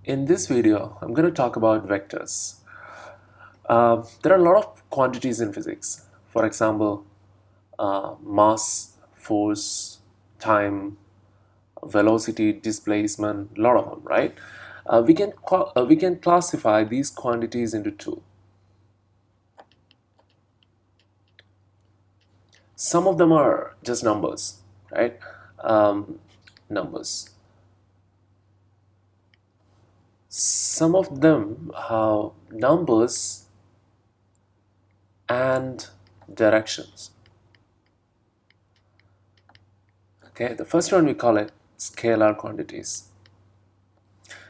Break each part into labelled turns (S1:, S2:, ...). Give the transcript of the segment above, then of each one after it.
S1: In this video, I'm going to talk about vectors. There are a lot of quantities in physics. For example, mass, force, time, velocity, displacement, a lot of them, right? We can classify these quantities into two. Some of them are just numbers, right? Numbers. Some of them have numbers and directions. Okay, the first one we call it scalar quantities,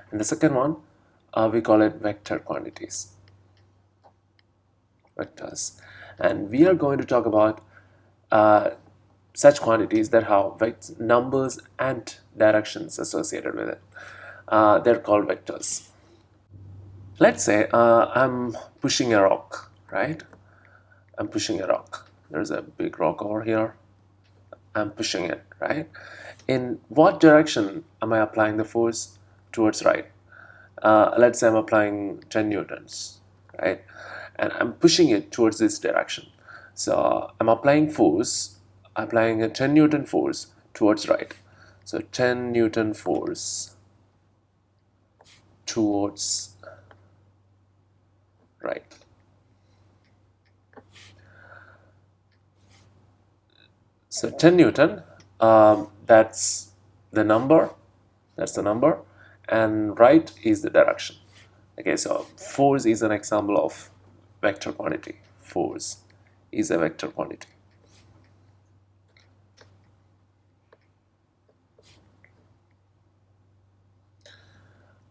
S1: and the second one we call it vector quantities, vectors. And we are going to talk about such quantities that have numbers and directions associated with it. They're called vectors. Let's say I'm pushing a rock, right? I'm pushing a rock. There's a big rock over here. I'm pushing it, right? In what direction am I applying the force? Towards right. Let's say I'm applying 10 newtons, right? And I'm pushing it towards this direction. So I'm applying a 10 Newton force towards right. So 10 Newton force towards right. So 10 Newton, that's the number, and right is the direction. Okay, so force is an example of vector quantity. Force is a vector quantity.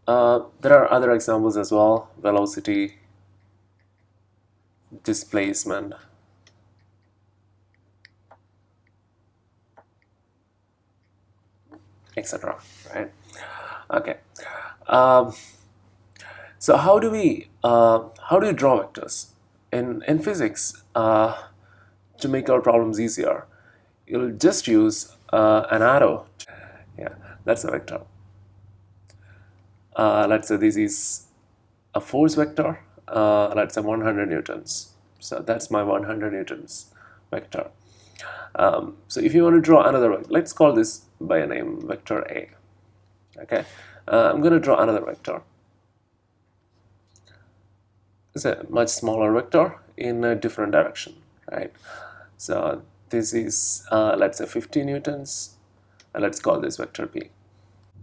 S1: There are other examples as well: velocity, displacement, etc. Right? Okay. So how do you draw vectors in physics? To make our problems easier, you'll just use an arrow. Yeah, that's a vector. Let's say this is a force vector. Let's say 100 newtons. So that's my 100 newtons vector. So if you want to draw another vector, let's call this by a name vector A. Okay, I'm going to draw another vector. It's a much smaller vector in a different direction, right? So this is let's say 50 newtons, and let's call this vector B.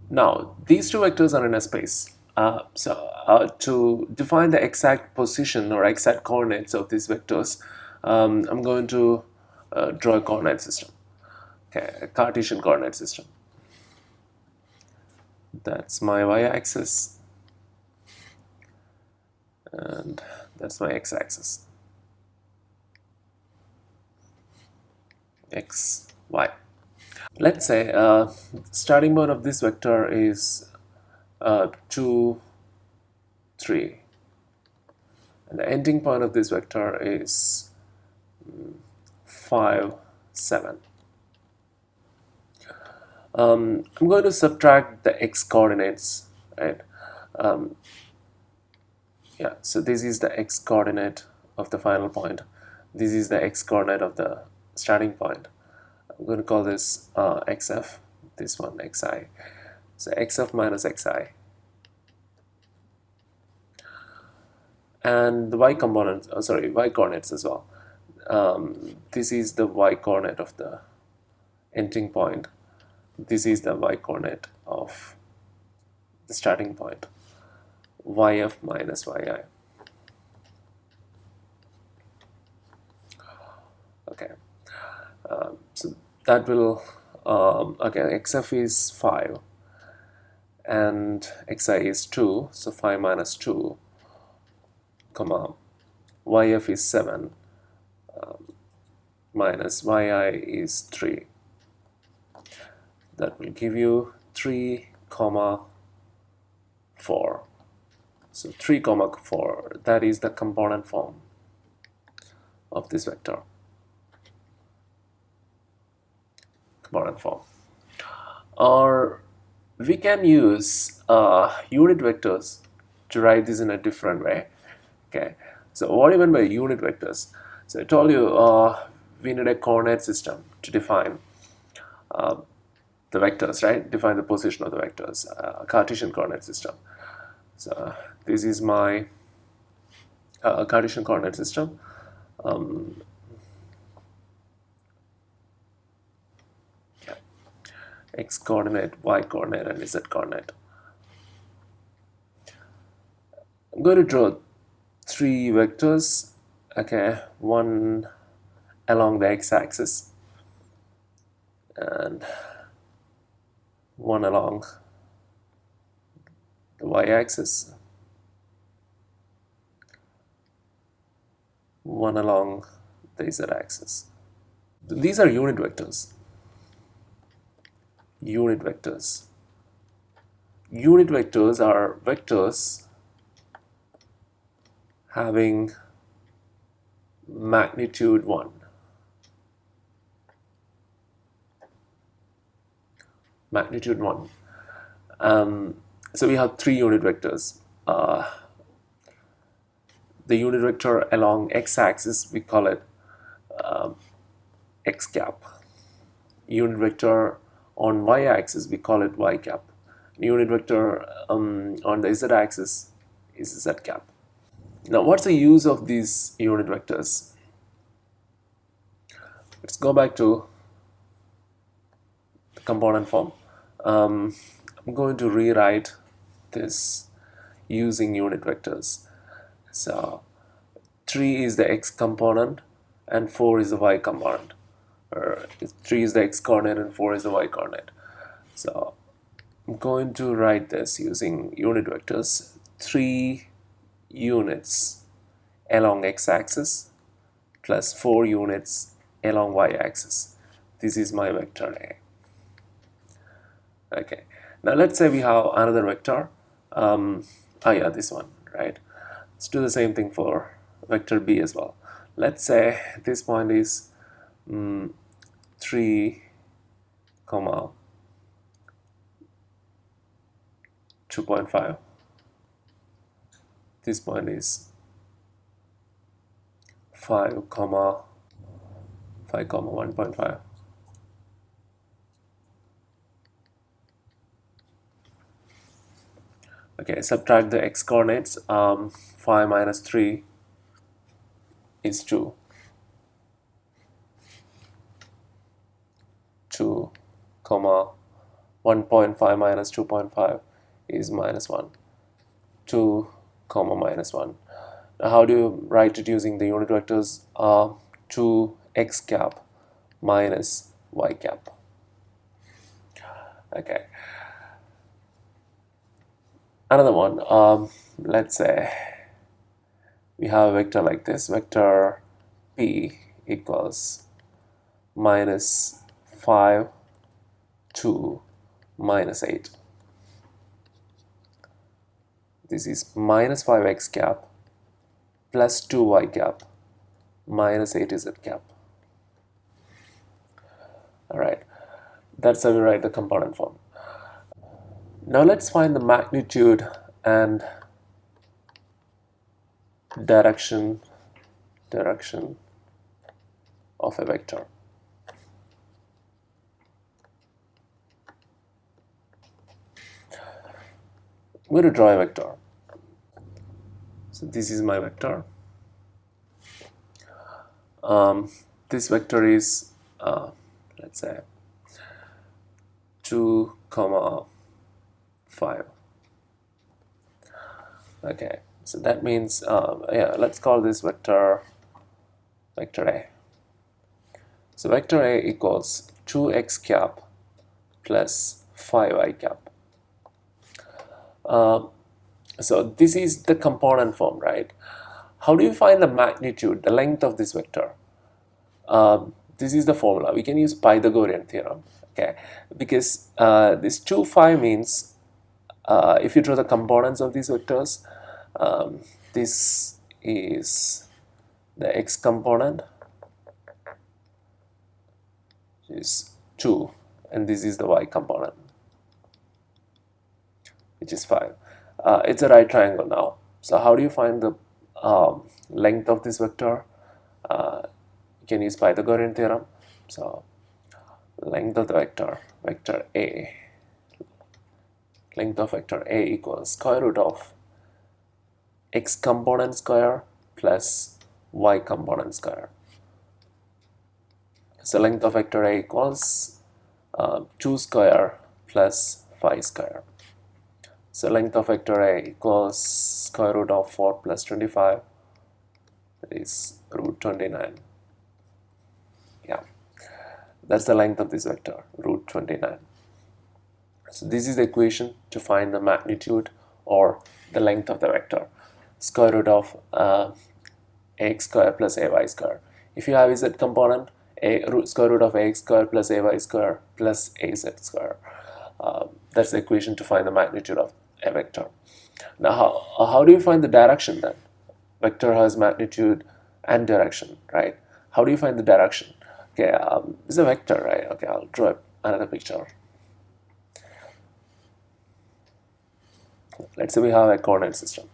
S1: Now these two vectors are in a space. To define the exact position or exact coordinates of these vectors, I'm going to draw a coordinate system, okay, a Cartesian coordinate system. That's my y-axis, and that's my x-axis. X, y. Let's say starting point of this vector is 2, 3, and the ending point of this vector is 5, 7. I'm going to subtract the x coordinates, right? Yeah, so this is the x coordinate of the final point. This is the x coordinate of the starting point. I'm going to call this xf, this one xi. So xf minus xi. And the y component, y coordinates as well. This is the y coordinate of the ending point. This is the y coordinate of the starting point. Yf minus yi. Okay, so that will okay, xf is 5 and xi is 2, so 5 minus 2, comma, yf is 7 minus yi is 3. That will give you 3 comma 4. So 3 comma 4, that is the component form of this vector. Component form. Or we can use unit vectors to write this in a different way. Okay, so what do you mean by unit vectors? So I told you we need a coordinate system to define the vectors, right? Define the position of the vectors, Cartesian coordinate system. So this is my Cartesian coordinate system. Yeah. X coordinate, Y coordinate, and Z coordinate. I'm going to draw three vectors. Okay, one along the x-axis and one along the y-axis, one along the z-axis. These are unit vectors. Unit vectors. Unit vectors are vectors having magnitude 1. Magnitude 1. So we have three unit vectors. The unit vector along x-axis, we call it x cap. Unit vector on y-axis, we call it y cap. Unit vector on the z-axis is z cap. Now, what's the use of these unit vectors? Let's go back to the component form. I'm going to rewrite this using unit vectors. So 3 is the x component and 4 is the y component. Or 3 is the x coordinate and 4 is the y coordinate. So I'm going to write this using unit vectors. 3 units along x-axis plus 4 units along y-axis. This is my vector A. Okay, now let's say we have another vector. Yeah, this one, right? Let's do the same thing for vector B as well. Let's say this point is 3, 2.5. This point is 5, 1.5. Okay, subtract the x coordinates. 5 minus 3 is 2. 2, 1.5 minus 2.5 is minus 1. 2, minus 1. Now, how do you write it using the unit vectors? 2x cap minus y cap. Okay. Another one, let's say we have a vector like this. Vector P equals minus 5 to minus 8. This is minus 5x cap plus 2y cap minus 8z cap. Alright, that's how we write the component form. Now let's find the magnitude and direction of a vector. I'm going to draw a vector. So this is my vector. This vector is let's say 2, 5. Okay, so that means yeah, let's call this vector A. So vector A equals 2x cap plus 5y cap. So this is the component form, right? How do you find the magnitude, the length of this vector? This is the formula. We can use Pythagorean theorem, okay? Because this 2, 5 means if you draw the components of these vectors, this is the x component, which is 2, and this is the y component. which is 5. It's a right triangle now. So how do you find the length of this vector? You can use Pythagorean theorem. So length of the vector, vector A, length of vector A equals square root of x component square plus y component square. So length of vector A equals 2 square plus 5 square. So length of vector A equals square root of 4 plus 25, that is root 29. Yeah, that's the length of this vector, root 29. So this is the equation to find the magnitude or the length of the vector, square root of ax square plus ay square. If you have z component, square root of ax square plus ay square plus az square. That's the equation to find the magnitude of a vector. Now, how do you find the direction then? Vector has magnitude and direction, right? How do you find the direction? Okay, it's a vector, right? Okay, I'll draw another picture. Let's say we have a coordinate system.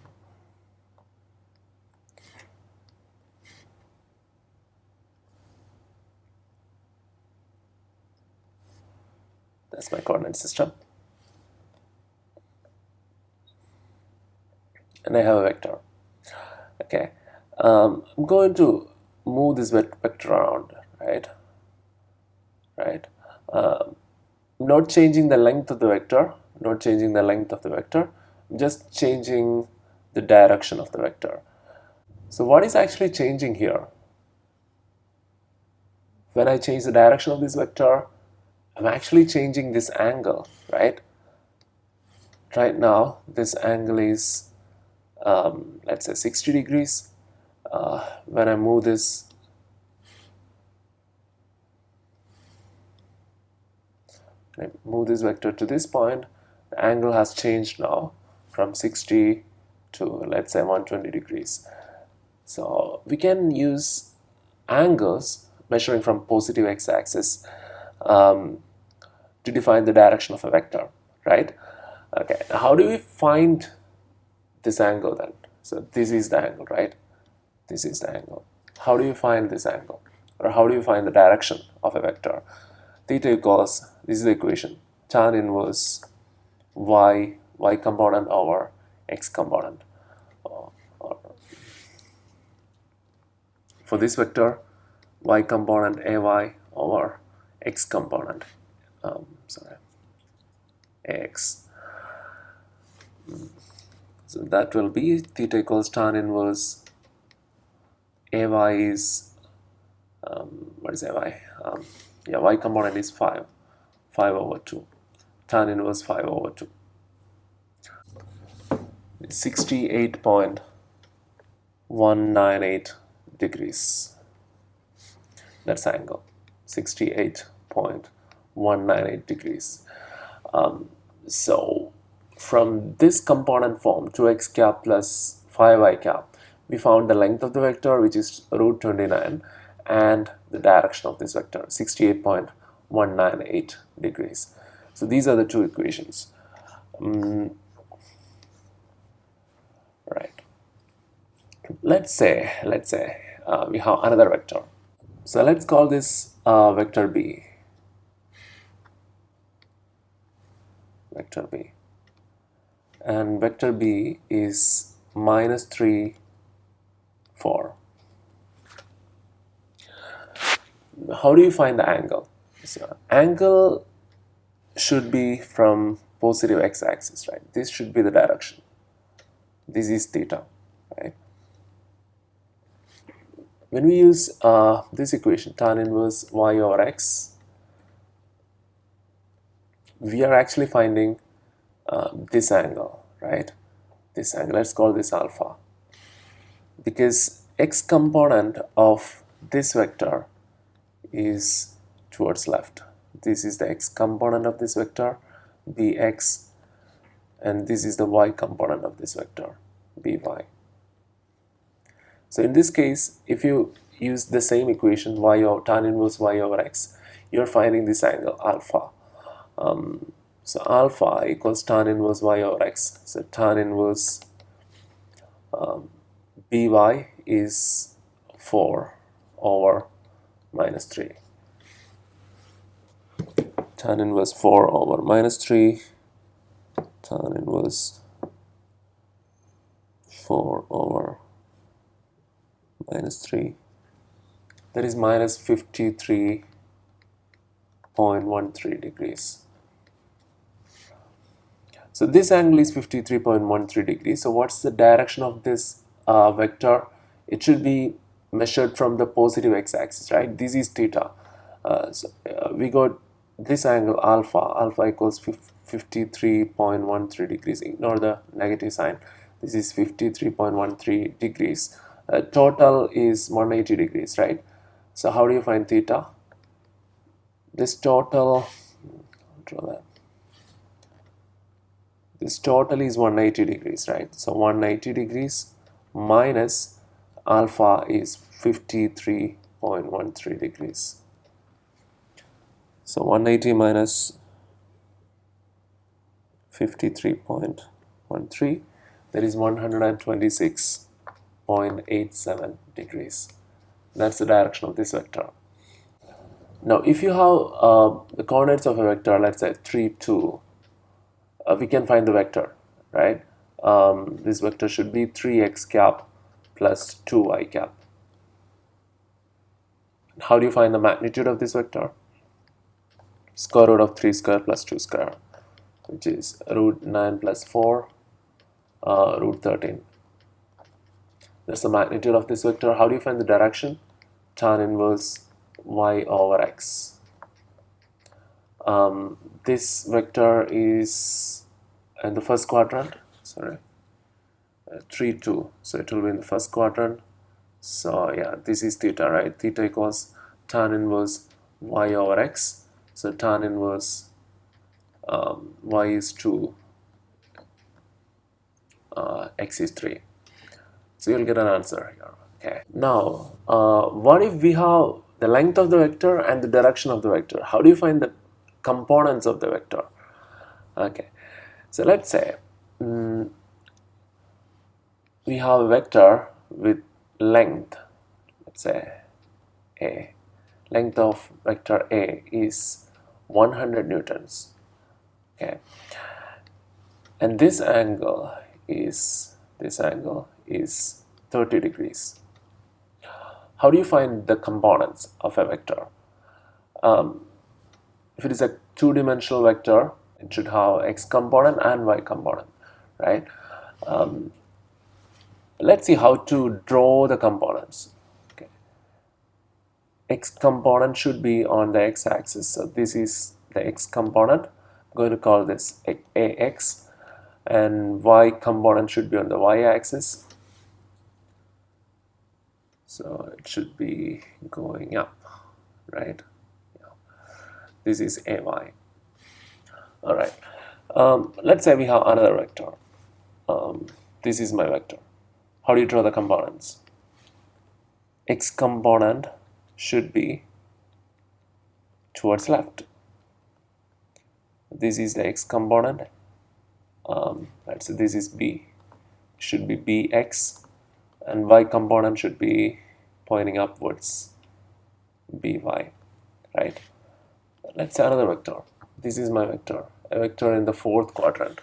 S1: That's my coordinate system. And I have a vector. Okay, I'm going to move this vector around, right? Not changing the length of the vector, just changing the direction of the vector. So what is actually changing here? When I change the direction of this vector, I'm actually changing this angle, right? Right now, this angle is, let's say 60 degrees. When I move this, vector to this point, the angle has changed now from 60 to, let's say, 120 degrees. So we can use angles measuring from positive x-axis to define the direction of a vector, right? Okay, how do we find this angle then? So this is the angle, right? This is the angle. How do you find this angle? Or how do you find the direction of a vector? Theta equals, this is the equation, tan inverse y component over x component. For this vector, y component ay over x component, ax. So that will be theta equals tan inverse ay is, what is ay? Yeah, y component is 5 over 2. Tan inverse 5 over 2. 68.198 degrees. That's angle. 68.198 degrees. So from this component form, 2x cap plus 5y cap, we found the length of the vector, which is root 29, and the direction of this vector, 68.198 degrees. So these are the two equations. Right. Let's say we have another vector. So let's call this vector B. Vector B. And vector B is -3, 4. How do you find the angle? So angle should be from positive x-axis, right? This should be the direction. This is theta, right? When we use this equation, tan inverse y over x, we are actually finding this angle, right? This angle, let's call this alpha. Because x component of this vector is towards left. This is the x component of this vector, bx, and this is the y component of this vector, by. So in this case, if you use the same equation, y over tan inverse y over x, you're finding this angle alpha. So alpha equals tan inverse y over x. So tan inverse by is 4 over minus 3. Tan inverse 4 over minus 3. Tan inverse 4 over minus 3. That is minus 53.13 degrees. So this angle is 53.13 degrees. So what's the direction of this vector? It should be measured from the positive x-axis, right? This is theta. We got this angle alpha. Alpha equals 53.13 degrees. Ignore the negative sign. This is 53.13 degrees. Total is 180 degrees, right? So how do you find theta? This total, draw that. This total is 180 degrees, right? So 180 degrees minus alpha is 53.13 degrees. So 180 minus 53.13, that is 126.87 degrees. That's the direction of this vector. Now, if you have the coordinates of a vector, let's say 3, 2, we can find the vector, right? This vector should be 3x cap plus 2y cap. How do you find the magnitude of this vector? Square root of 3 square plus 2 square, which is root 9 plus 4, root 13. That's the magnitude of this vector. How do you find the direction? Tan inverse y over x. This vector is in the first quadrant, 3, 2, so it will be in the first quadrant. So yeah, this is theta, right? Theta equals tan inverse y over x. So tan inverse y is 2, x is 3. So you'll get an answer here. Okay. Now, what if we have the length of the vector and the direction of the vector? How do you find the components of the vector? Okay. So let's say we have a vector with length, let's say A. Length of vector A is 100 newtons. Okay. And this angle is 30 degrees. How do you find the components of a vector? If it is a two-dimensional vector, it should have x component and y component, right? Let's see how to draw the components. Okay. X component should be on the x-axis. So this is the x component. I'm going to call this ax, and y component should be on the y-axis. So it should be going up, right? Yeah. This is ay. All right. Let's say we have another vector. This is my vector. How do you draw the components? X component should be towards left. This is the x component. Let's say this is b. Should be bx, and y component should be pointing upwards, by, right? Let's say another vector. This is my vector, a vector in the fourth quadrant.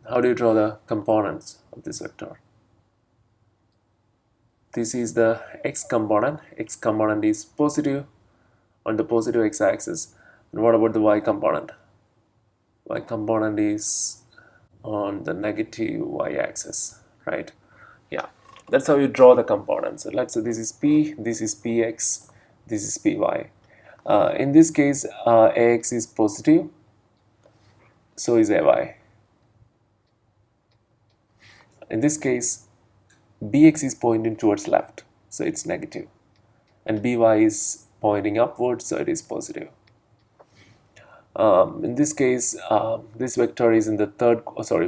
S1: How do you draw the components of this vector? This is the x component. X component is positive on the positive x-axis. And what about the y component? Y component is on the negative y-axis, right? Yeah, that's how you draw the components. So let's say this is p, this is px, this is py. In this case, ax is positive, so is ay. In this case, bx is pointing towards left, so it's negative, and by is pointing upwards, so it is positive. In this case, this vector is in the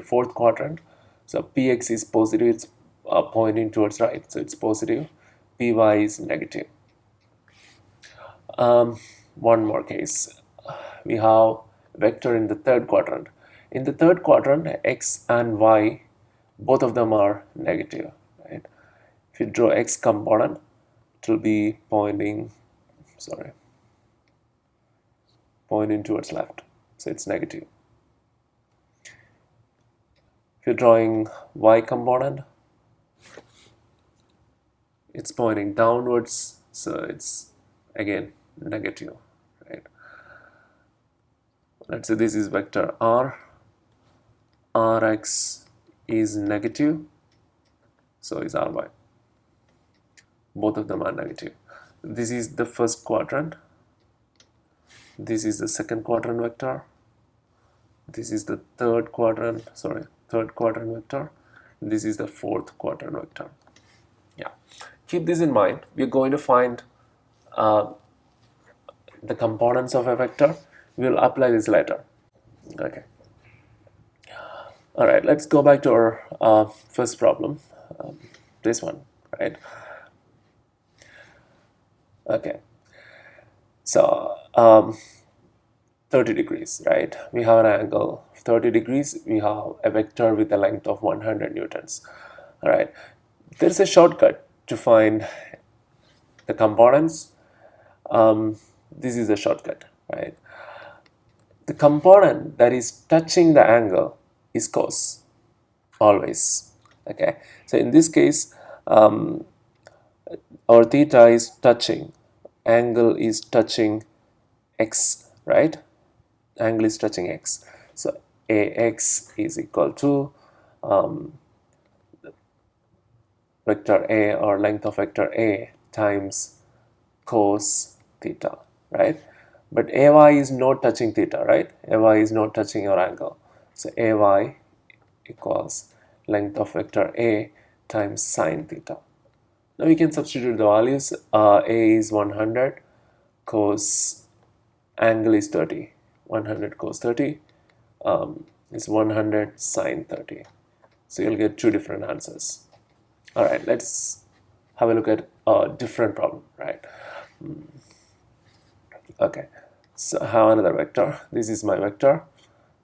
S1: fourth quadrant, so px is positive, it's pointing towards right, so it's positive. Py is negative. one more case. We have vector in the third quadrant. In the third quadrant, x and y, both of them are negative, right? If you draw x component, it will be pointing towards left, so it's negative. If you're drawing y component, it's pointing downwards, so it's again negative, right? Let's say this is vector r, rx is negative, so is ry. Both of them are negative. This is the first quadrant, this is the second quadrant vector, this is the third quadrant vector, this is the fourth quadrant vector. Yeah, keep this in mind. We're going to find the components of a vector. We'll apply this later. Okay. All right, let's go back to our first problem, this one, right? Okay, so 30 degrees, right? We have an angle of 30 degrees. We have a vector with a length of 100 newtons. All right, there's a shortcut to find the components. This is the shortcut, right? The component that is touching the angle is cos, always. Okay, so in this case, our theta is touching, angle is touching x, right? Angle is touching x, so ax is equal to vector a, or length of vector a, times cos theta, right? But ay is not touching theta, right? Ay is not touching your angle, so ay equals length of vector a times sine theta. Now we can substitute the values. A is 100, cos angle is 30. 100 cos 30 is 100 sine 30. So you'll get two different answers. All right, let's have a look at a different problem, right? Okay, so I have another vector. This is my vector,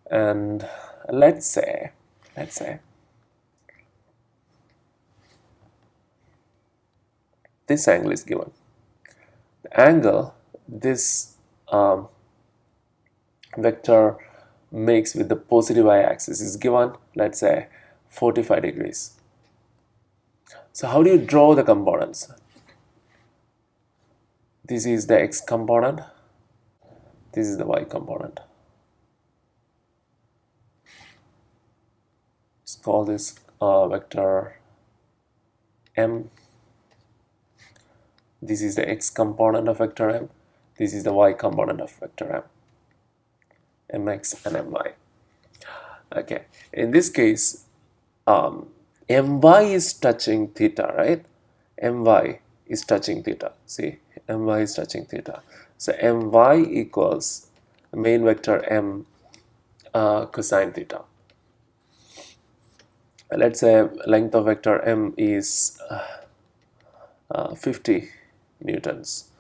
S1: and let's say this angle is given. The angle this vector makes with the positive y-axis is given, let's say 45 degrees. So how do you draw the components? This is the x component, this is the y component. Let's call this vector m. This is the x component of vector m, this is the y component of vector m, mx and my. Okay, in this case, my is touching theta, right? My is touching theta. See, my is touching theta. So my equals the main vector m cosine theta. Let's say length of vector m is 50 newtons.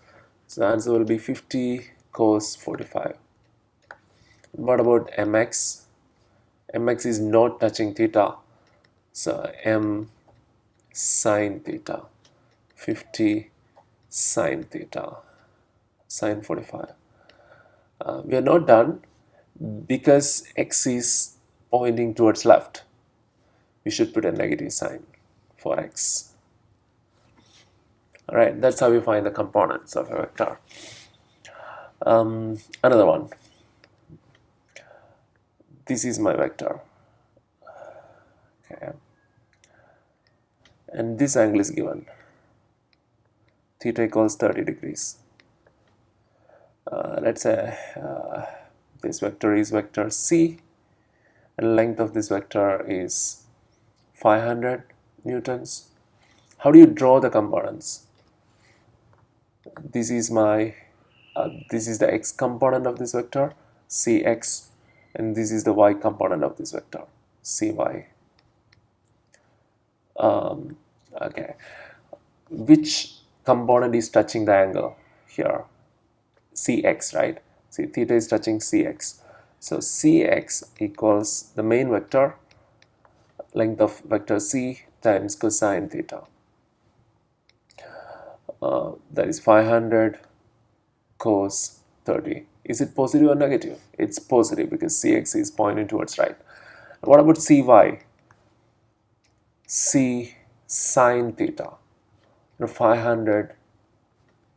S1: So the answer will be 50 cos 45. What about mx? Mx is not touching theta, so m sine theta, 50 sine theta, sine 45. We are not done, because x is pointing towards left. We should put a negative sign for x. All right, that's how we find the components of a vector. Another one. This is my vector. Okay. And this angle is given. Theta equals 30 degrees. Let's say this vector is vector c, and length of this vector is 500 newtons. How do you draw the components? This is my this is the x component of this vector, cx, and this is the y component of this vector, cy. Okay, which component is touching the angle here? cx, right? See, theta is touching cx. So cx equals the main vector, length of vector c times cosine theta. That is 500 cos 30. Is it positive or negative? It's positive because cx is pointing towards right. What about cy? C sine theta. 500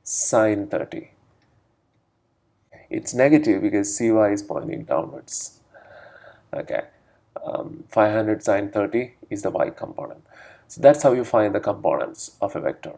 S1: sine 30. It's negative because cy is pointing downwards. Okay, 500 sine 30 is the y component. So that's how you find the components of a vector.